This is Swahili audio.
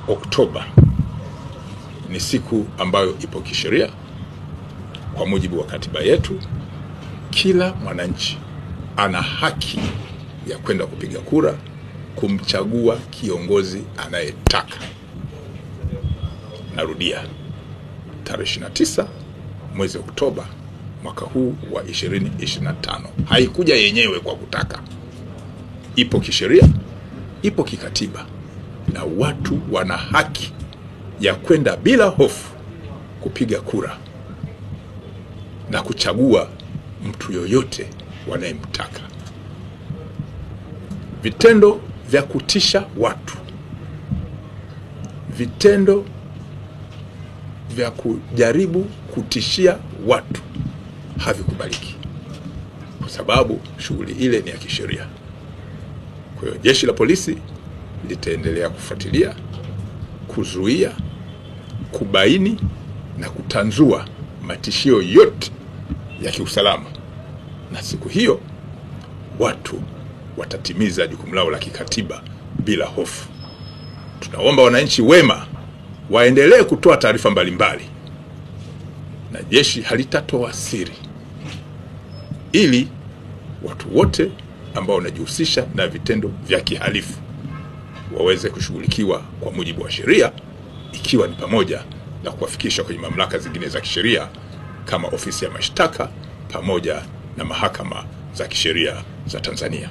Oktoba ni siku ambayo ipo kisheria. Kwa mujibu wa katiba yetu, kila mwananchi ana haki ya kwenda kupiga kura kumchagua kiongozi anayetaka. Narudia, tarehe 29 mwezi Oktoba mwaka huu wa 2025. Haikuja yenyewe kwa kutaka. Ipo kisheria, ipo kikatiba, na watu wana haki ya kwenda bila hofu kupiga kura na kuchagua mtu yoyote wanayemtaka. Vitendo vya kutisha watu, vitendo vya kujaribu kutishia watu havikubaliki, kwa sababu shughuli ile ni ya kisheria. Kwa hiyo jeshi la polisi litaendelea kufuatilia, kuzuia, kubaini na kutanzua matishio yote ya kiusalama, na siku hiyo watu watatimiza jukumu lao la kikatiba bila hofu. Tunaomba wananchi wema waendelee kutoa taarifa mbalimbali, na jeshi halitatoa siri, ili watu wote ambao wanajihusisha na vitendo vya kihalifu waweze kushughulikiwa kwa mujibu wa sheria, ikiwa ni pamoja na kuwafikisha kwenye mamlaka zingine za kisheria kama ofisi ya mashtaka pamoja na mahakama za kisheria za Tanzania.